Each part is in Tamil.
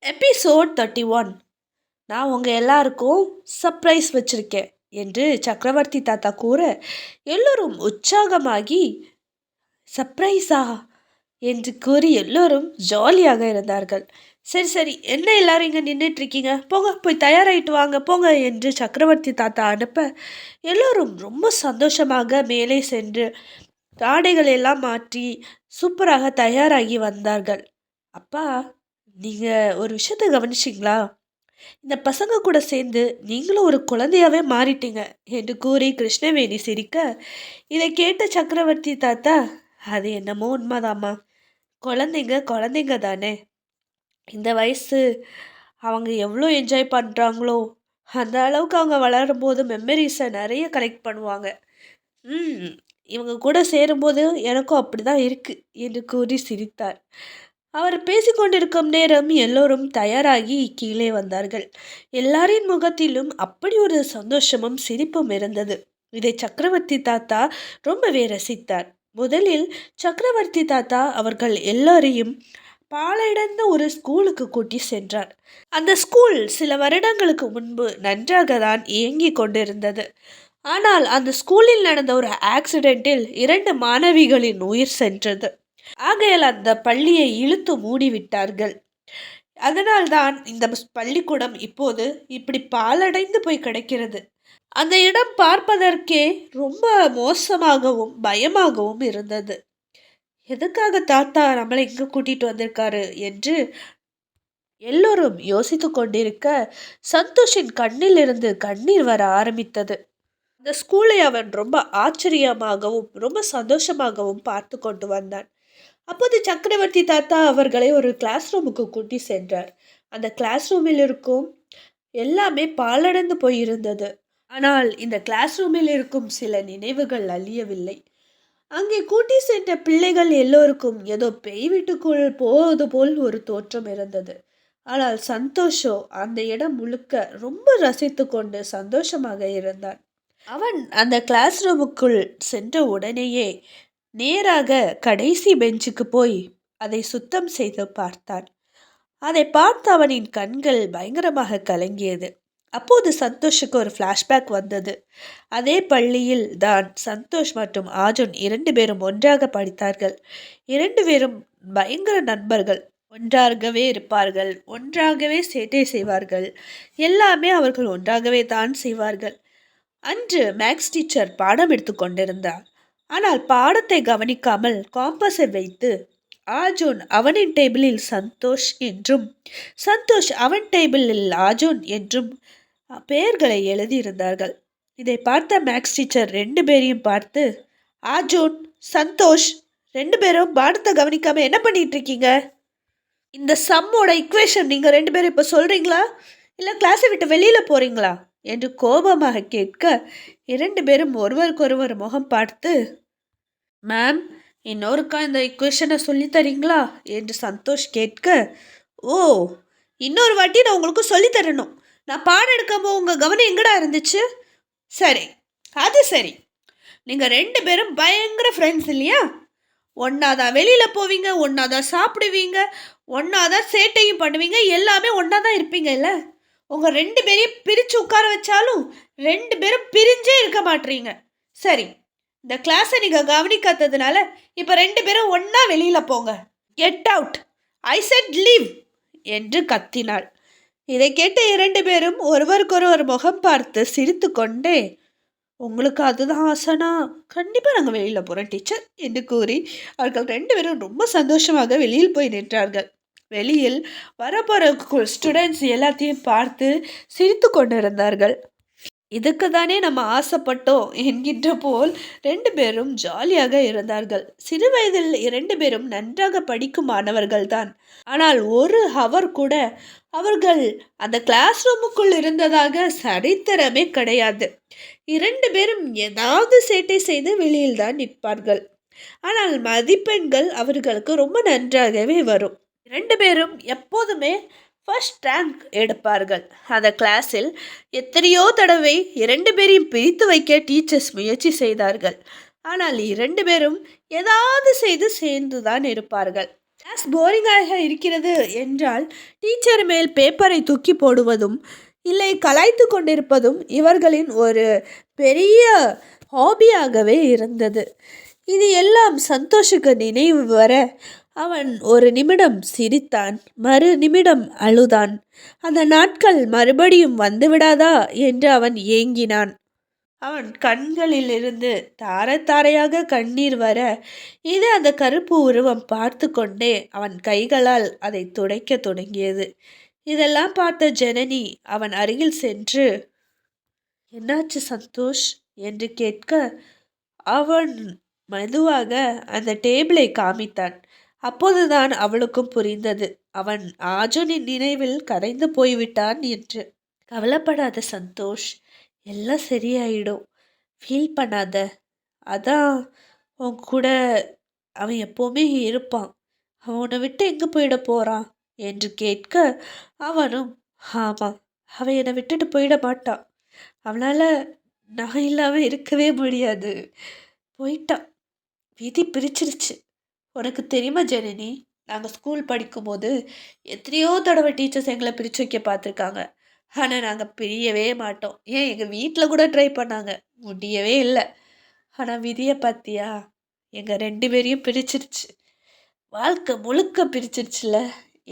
எபிசோட் 31. நான் உங்கள் எல்லாருக்கும் சர்ப்ரைஸ் வச்சிருக்கேன் என்று சக்கரவர்த்தி தாத்தா கூற எல்லோரும் உற்சாகமாகி சர்ப்ரைஸா என்று கூறி எல்லோரும் ஜாலியாக இருந்தார்கள். சரி சரி, என்ன எல்லாரும் இங்கே நின்றுட்டு இருக்கீங்க, போங்க போய் தயாராகிட்டு வாங்க போங்க என்று சக்கரவர்த்தி தாத்தா அனுப்ப எல்லோரும் ரொம்ப சந்தோஷமாக மேலே சென்று ஆடைகள் எல்லாம் மாற்றி சூப்பராக தயாராகி வந்தார்கள். அப்பா, நீங்கள் ஒரு விஷயத்த கவனிச்சிங்களா? இந்த பசங்க கூட சேர்ந்து நீங்களும் ஒரு குழந்தையாவே மாறிட்டீங்க என்று கூறி கிருஷ்ணவேணி சிரிக்க, இதை கேட்ட சக்கரவர்த்தி தாத்தா, அது என்னமோ உண்மைதாம்மா, குழந்தைங்க குழந்தைங்க தானே, இந்த வயசு அவங்க எவ்வளோ என்ஜாய் பண்ணுறாங்களோ அந்த அளவுக்கு அவங்க வளரும்போது மெமரிஸை நிறைய கலெக்ட் பண்ணுவாங்க. இவங்க கூட சேரும்போது எனக்கும் அப்படி தான் இருக்குது என்று கூறி சிரித்தார். அவர் பேசிக்கொண்டிருக்கும் நேரம் எல்லோரும் தயாராகி கீழே வந்தார்கள். எல்லாரின் முகத்திலும் அப்படி ஒரு சந்தோஷமும் சிரிப்பும் இருந்தது. இதை சக்கரவர்த்தி தாத்தா ரொம்பவே ரசித்தார். முதலில் சக்கரவர்த்தி தாத்தா அவர்கள் எல்லாரையும் பாழடைந்த ஒரு ஸ்கூலுக்கு கூட்டி சென்றார். அந்த ஸ்கூல் சில வருடங்களுக்கு முன்பு நன்றாக தான் இயங்கிக் கொண்டிருந்தது. ஆனால் அந்த ஸ்கூலில் நடந்த ஒரு ஆக்சிடென்ட்டில் 2 மாணவிகளின் உயிர் சென்றது. ஆகையால் அந்த பள்ளியை இழுத்து மூடிவிட்டார்கள். அதனால்தான் இந்த பள்ளிக்கூடம் இப்போது இப்படி பாழடைந்து போய் கிடக்கிறது. அந்த இடம் பார்ப்பதற்கே ரொம்ப மோசமாகவும் பயமாகவும் இருந்தது. எதுக்காக தாத்தா நம்மளை இங்கே கூட்டிட்டு வந்திருக்காரு என்று எல்லோரும் யோசித்து கொண்டிருக்க சந்தோஷின் கண்ணில் இருந்து கண்ணீர் வர ஆரம்பித்தது. அந்த ஸ்கூலை அவன் ரொம்ப ஆச்சரியமாகவும் ரொம்ப சந்தோஷமாகவும் பார்த்து கொண்டு வந்தான். அப்போது சக்கரவர்த்தி தாத்தா அவர்களை ஒரு கிளாஸ் ரூமுக்கு கூட்டி சென்றார். அந்த கிளாஸ் ரூமில் இருக்கும் எல்லாமே பாழடைந்து போயிருந்தது. ஆனால் இந்த கிளாஸ் ரூமில் இருக்கும் சில நினைவுகள் அழியவில்லை. அங்கே கூட்டி சென்ற பிள்ளைகள் எல்லோருக்கும் ஏதோ பேய் வீட்டுக்குள் போவது போல் ஒரு தோற்றம் இருந்தது. ஆனால் சந்தோஷோ அந்த இடம் முழுக்க ரொம்ப ரசித்து கொண்டு சந்தோஷமாக இருந்தான். அவன் அந்த கிளாஸ் ரூமுக்குள் சென்ற உடனேயே நேராக கடைசி பெஞ்சுக்கு போய் அதை சுத்தம் செய்து பார்த்தான். அதை பார்த்து அவனின் கண்கள் பயங்கரமாக கலங்கியது. அப்போது சந்தோஷுக்கு ஒரு ஃப்ளாஷ்பேக் வந்தது. அதே பள்ளியில் தான் சந்தோஷ் மற்றும் ஆர்ஜுன் 2 பேரும் ஒன்றாக படித்தார்கள். 2 பேரும் பயங்கர நண்பர்கள். ஒன்றாகவே இருப்பார்கள், ஒன்றாகவே சேட்டை செய்வார்கள், எல்லாமே அவர்கள் ஒன்றாகவே தான் செய்வார்கள். அன்று மேக்ஸ் டீச்சர் பாடம் எடுத்து கொண்டிருந்தார். ஆனால் பாடத்தை கவனிக்காமல் காம்பஸை வைத்து ஆர்ஜுன் அவனின் டேபிளில் சந்தோஷ் என்றும் சந்தோஷ் அவன் டேபிளில் ஆர்ஜுன் என்றும் பெயர்களை எழுதியிருந்தார்கள். இதை பார்த்த மேக்ஸ் டீச்சர் 2 பேரையும் பார்த்து, ஆர்ஜுன், சந்தோஷ், 2 பேரும் பாடத்தை கவனிக்காம என்ன பண்ணிட்டு இருக்கீங்க? இந்த சம்மோட இக்குவேஷன் நீங்கள் 2 பேரும் இப்போ சொல்கிறீங்களா, இல்லை கிளாஸை விட்டு வெளியில் போகிறீங்களா என்று கோபமாக கேட்க 2 பேரும் ஒருவருக்கொருவர் முகம் பார்த்து, மேம், இன்னொருக்கா இந்த இக்குவேஷனை சொல்லித்தரீங்களா என்று சந்தோஷ் கேட்க, ஓ, இன்னொரு வாட்டி நான் உங்களுக்கு சொல்லித்தரணும். நான் பாடம் எடுக்கும்போது உங்கள் கவனம் எங்கடா இருந்துச்சு? சரி, அது சரி, நீங்கள் 2 பேரும் பயங்கர ஃப்ரெண்ட்ஸ் இல்லையா? ஒன்றா தான் வெளியில் போவீங்க, ஒன்றா தான் சாப்பிடுவீங்க, ஒன்றா தான் சேட்டையும் பண்ணுவீங்க, எல்லாமே ஒன்றா தான் இருப்பீங்க இல்லை? உங்கள் 2 பேரையும் பிரித்து உட்கார வச்சாலும் 2 பேரும் பிரிஞ்சே இருக்க மாட்டீங்க. சரி, இந்த கிளாஸை நீங்கள் கவனிக்காததுனால இப்போ 2 பேரும் ஒன்றா வெளியில் போங்க. கெட் அவுட், ஐ செட் லீவ் என்று கத்தினாள். இதை கேட்ட 2 பேரும் ஒருவருக்கொருவர் முகம் பார்த்து சிரித்து கொண்டே, உங்களுக்கு அதுதான் ஆசைனா கண்டிப்பாக நாங்கள் வெளியில் போகிறோம் டீச்சர் என்று கூறி அவர்கள் 2 பேரும் ரொம்ப சந்தோஷமாக வெளியில் போய் நின்றார்கள். வெளியில் வரப்போகிற ஸ்டூடெண்ட்ஸ் எல்லாத்தையும் பார்த்து சிரித்து கொண்டிருந்தார்கள். இதுக்கு தானே நம்ம ஆசைப்பட்டோம் என்கின்ற போல் 2 பேரும் ஜாலியாக இருந்தார்கள். சிறு வயதில் 2 பேரும் நன்றாக படிக்கும் மாணவர்கள்தான். ஆனால் ஒரு ஹவர் கூட அவர்கள் அந்த கிளாஸ் ரூமுக்குள் இருந்ததாக சரித்திரமே கிடையாது. 2 பேரும் ஏதாவது சேட்டை செய்து வெளியில் தான் நிற்பார்கள். ஆனால் மதிப்பெண்கள் அவர்களுக்கு ரொம்ப நன்றாகவே வரும். 2 பேரும் எப்போதுமே ஃபர்ஸ்ட் ரேங்க் எடுப்பார்கள். அந்த கிளாஸில் எத்தனையோ தடவை 2 பேரையும் பிரித்து வைக்க டீச்சர்ஸ் முயற்சி செய்தார்கள். ஆனால் 2 பேரும் ஏதாவது செய்து சேர்ந்து தான் இருப்பார்கள். கிளாஸ் போரிங்காக இருக்கிறது என்றால் டீச்சர் மேல் பேப்பரை தூக்கி போடுவதும் இல்லை கலாய்த்து கொண்டிருப்பதும் இவர்களின் ஒரு பெரிய ஹாபியாகவே இருந்தது. இது எல்லாம் சந்தோஷுக்கு நினைவு வர அவன் ஒரு நிமிடம் சிரித்தான், மறு நிமிடம் அழுதான். அந்த நாட்கள் மறுபடியும் வந்துவிடாதா என்று அவன் ஏங்கினான். அவன் கண்களிலிருந்து தார தாரையாக கண்ணீர் வர இது அந்த கருப்பு உருவம் பார்த்து கொண்டே அவன் கைகளால் அதை துடைக்க தொடங்கியது. இதெல்லாம் பார்த்த ஜனனி அவன் அருகில் சென்று, என்னாச்சு சந்தோஷ் என்று கேட்க அவன் மெதுவாக அந்த டேபிளை காமித்தான். அப்போதுதான் அவளுக்கும் புரிந்தது, அவன் ஆஜுனின் நினைவில் கரைந்து போய்விட்டான் என்று. கவலைப்படாத சந்தோஷ், எல்லாம் சரியாயிடும், ஃபீல் பண்ணாத. அதான் உன் கூட அவன் எப்போவுமே இருப்பான், அவன் உன்னை விட்டு எங்கே போயிட போகிறான் என்று கேட்க அவனும், ஆமாம், அவன் என்னை விட்டுட்டு போயிட மாட்டான், அவனால் நான் இல்லாமல் இருக்கவே முடியாது, போயிட்டான், விதி பிரிச்சிருச்சு. உனக்கு தெரியுமா ஜனனி, நாங்கள் ஸ்கூல் படிக்கும்போது எத்தனையோ தடவை டீச்சர்ஸ் எங்களை பிரித்து வைக்க பார்த்துருக்காங்க. ஆனால் நாங்கள் பிரியவே மாட்டோம். ஏன் எங்கள் வீட்டில் கூட ட்ரை பண்ணாங்க, முடியவே இல்லை. ஆனால் விதியை பார்த்தியா, எங்கள் 2 பேரையும் பிரிச்சிருச்சு, வாழ்க்கை முழுக்க பிரிச்சிருச்சுல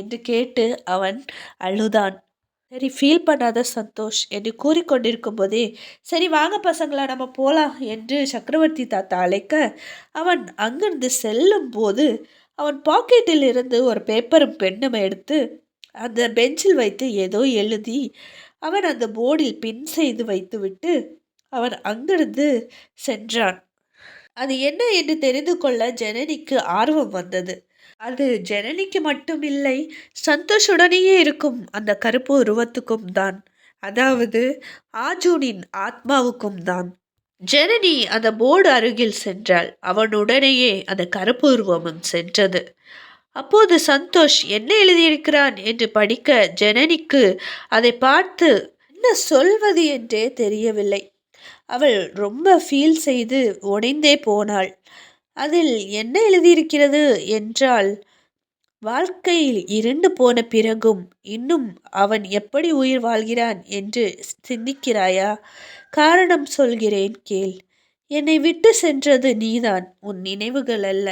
என்று கேட்டு அவன் அழுதான். சரி, ஃபீல் பண்ணாத சந்தோஷ் என்று கூறிக்கொண்டிருக்கும் போதே, சரி வாங்க பசங்களா நம்ம போகலாம் என்று சக்கரவர்த்தி தாத்தா அழைக்க அவன் அங்கிருந்து செல்லும் போது அவன் பாக்கெட்டில் இருந்து ஒரு பேப்பரும் பெண்ணும் எடுத்து அந்த பெஞ்சில் வைத்து ஏதோ எழுதி அவன் அந்த போர்டில் பின் செய்து வைத்துவிட்டு அவன் அங்கிருந்து சென்றான். அது என்ன என்று தெரிந்து கொள்ள ஜனனிக்கு ஆர்வம் வந்தது. அது ஜனனிக்கு மட்டும் இல்லை, சந்தோஷுடனேயே இருக்கும் அந்த கருப்பு உருவத்துக்கும் தான், அதாவது ஆஜூனின் ஆத்மாவுக்கும் தான். ஜனனி அந்த போர்டு அருகில் சென்றாள். அவனுடனேயே அந்த கருப்பு உருவமும் சென்றது. அப்போது சந்தோஷ் என்ன எழுதியிருக்கிறான் என்று படிக்க ஜனனிக்கு அதை பார்த்து என்ன சொல்வது என்றே தெரியவில்லை. அவள் ரொம்ப ஃபீல் செய்து உடைந்தே போனாள். அதில் என்ன எழுதியிருக்கிறது என்றால், வாழ்க்கையில் இருண்டு போன பிறகும் இன்னும் அவன் எப்படி உயிர் வாழ்கிறான் என்று சிந்திக்கிறாயா? காரணம் சொல்கிறேன் கேள். என்னை விட்டு சென்றது நீதான், உன் நினைவுகள் அல்ல.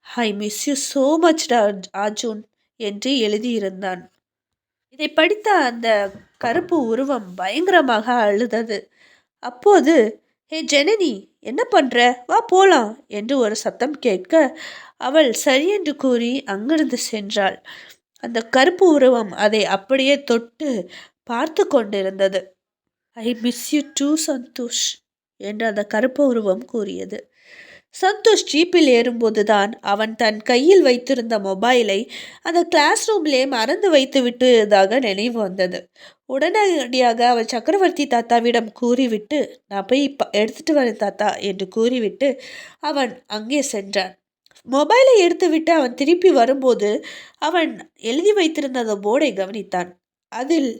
ஐ miss you so much Arjun என்று எழுதியிருந்தான். இதை படித்த அந்த கருப்பு உருவம் பயங்கரமாக அழுதது. அப்போது, ஹே ஜனனி, என்ன பண்ற, வா போலாம் என்று ஒரு சத்தம் கேட்க அவள் சரியென்று கூறி அங்கிருந்து சென்றாள். அந்த கருப்பு உருவம் அதை அப்படியே தொட்டு பார்த்து கொண்டிருந்தது. I miss you too Santosh என்று அந்த கருப்பு உருவம் கூறியது. சந்தோஷ் ஜீப்பில் ஏறும்போதுதான் அவன் தன் கையில் வைத்திருந்த மொபைலை அந்த கிளாஸ் ரூம்லே மறந்து வைத்து விட்டதாக நினைவு வந்தது. உடனடியாக அவன் சக்கரவர்த்தி தாத்தாவிடம் கூறிவிட்டு, நான் போய் எடுத்துட்டு வரேன் தாத்தா என்று கூறிவிட்டு அவன் அங்கே சென்றான். மொபைலை எடுத்துவிட்டு அவன் திருப்பி வரும்போது அவன் எழுதி வைத்திருந்த அந்த போர்டை கவனித்தான். அதில்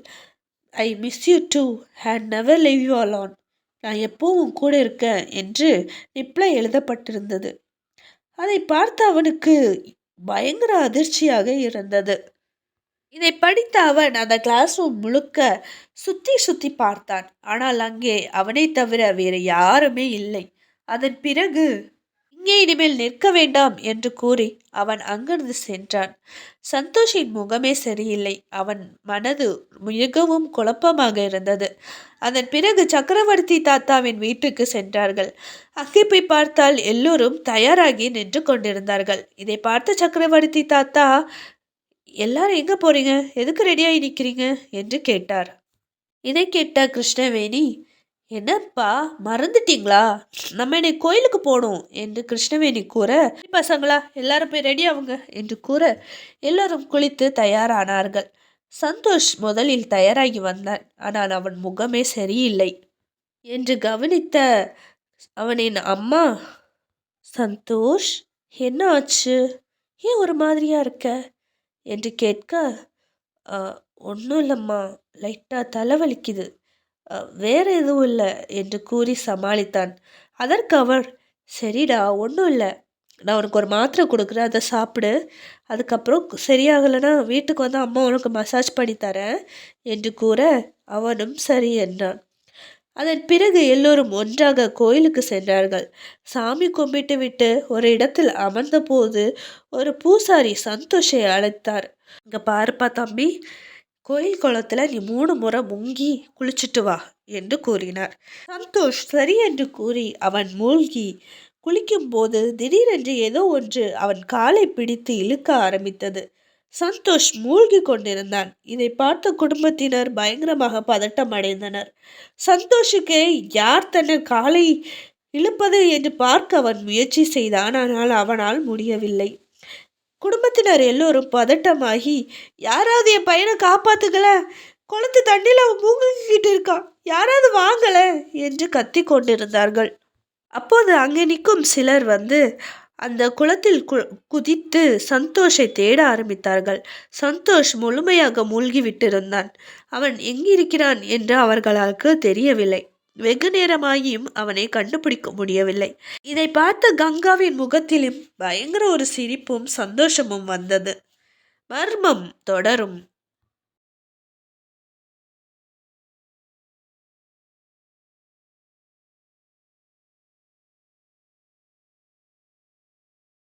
I miss you too and never leave you alone, நான் எப்போவும் கூட இருக்கேன் என்று ரிப்ளை எழுதப்பட்டிருந்தது. அதை பார்த்து அவனுக்கு பயங்கர அதிர்ச்சியாக இருந்தது. இதை படித்த அவன் அந்த கிளாஸ் ரூம் முழுக்க சுற்றி சுற்றி பார்த்தான். ஆனால் அங்கே அவனை தவிர வேறு யாருமே இல்லை. அதன் பிறகு இங்கே இனிமேல் நிற்க வேண்டாம் என்று கூறி அவன் அங்கிருந்து சென்றான். சந்தோஷின் முகமே சரியில்லை. அவன் மனது மிகவும் குழப்பமாக இருந்தது. அதன் பிறகு சக்கரவர்த்தி தாத்தாவின் வீட்டுக்கு சென்றார்கள். அங்கே போய் பார்த்தால் எல்லோரும் தயாராகி நின்று கொண்டிருந்தார்கள். இதை பார்த்த சக்கரவர்த்தி தாத்தா, எல்லாரும் எங்கே போறீங்க, எதுக்கு ரெடியாகி நிற்கிறீங்க என்று கேட்டார். இதை கேட்ட கிருஷ்ணவேணி, என்னப்பா மறந்துட்டீங்களா, நம்ம என்னை கோயிலுக்கு போகணும் என்று கிருஷ்ணவேணி கூற, பசங்களா எல்லாரும் போய் ரெடி ஆகுங்க என்று கூற எல்லாரும் குளித்து தயாரானார்கள். சந்தோஷ் முதலில் தயாராகி வந்தான். ஆனால் அவன் முகமே சரியில்லை என்று கவனித்த அவனின் அம்மா, சந்தோஷ் என்ன ஆச்சு, ஏன் ஒரு மாதிரியா இருக்க என்று கேட்க, ஒன்றும் இல்லைம்மா, லைட்டாக தலைவலிக்குது, வேறு எதுவும் இல்லை என்று கூறி சமாளித்தான். அதற்கு அவர், சரிடா ஒன்றும் இல்லை, நான் உனக்கு ஒரு மாத்திரை கொடுக்குறேன், அதை சாப்பிடு. அதுக்கப்புறம் சரியாகலைன்னா வீட்டுக்கு வந்து அம்மா உனக்கு மசாஜ் பண்ணி தரேன் என்று கூற அவனும் சரி என்றான். அதன் பிறகு எல்லோரும் ஒன்றாக கோயிலுக்கு சென்றார்கள். சாமி கும்பிட்டு விட்டு ஒரு இடத்தில் அமர்ந்தபோது ஒரு பூசாரி சந்தோஷை அழைத்தார். இங்க பாருப்பா தம்பி, கோயில் குளத்துல நீ 3 முறை முங்கி குளிச்சுட்டு வா என்று கூறினார். சந்தோஷ் சரி என்று கூறி அவன் மூழ்கி குளிக்கும்போது திடீரென்று ஏதோ ஒன்று அவன் காலை பிடித்து இழுக்க ஆரம்பித்தது. சந்தோஷ் மூழ்கி கொண்டிருந்தான். இதை பார்த்த குடும்பத்தினர் பயங்கரமாக பதட்டம் அடைந்தனர். சந்தோஷுக்கு யார் தன்னை காலை இழுப்பது என்று பார்க்க அவன் முயற்சி செய்தான். ஆனால் அவனால் முடியவில்லை. குடும்பத்தினர் எல்லோரும் பதட்டமாகி, யாராவது என் பையனை காப்பாத்துக்கல, குளத்து தண்ணியில் அவன் மூழ்கிக்கிட்டு இருக்கான், யாராவது வாங்கல என்று கத்தி கொண்டிருந்தார்கள். அப்போது அங்கே நிற்கும் சிலர் வந்து அந்த குளத்தில் குதித்து சந்தோஷை தேட ஆரம்பித்தார்கள். சந்தோஷ் முழுமையாக மூழ்கி விட்டிருந்தான். அவன் எங்கிருக்கிறான் என்று அவர்களுக்கு தெரியவில்லை. வெகு நேரமாகியும் அவனை கண்டுபிடிக்க முடியவில்லை. இதை பார்த்த கங்காவின் முகத்திலும் பயங்கர ஒரு சிரிப்பும் சந்தோஷமும் வந்தது. மர்மம் தொடரும்.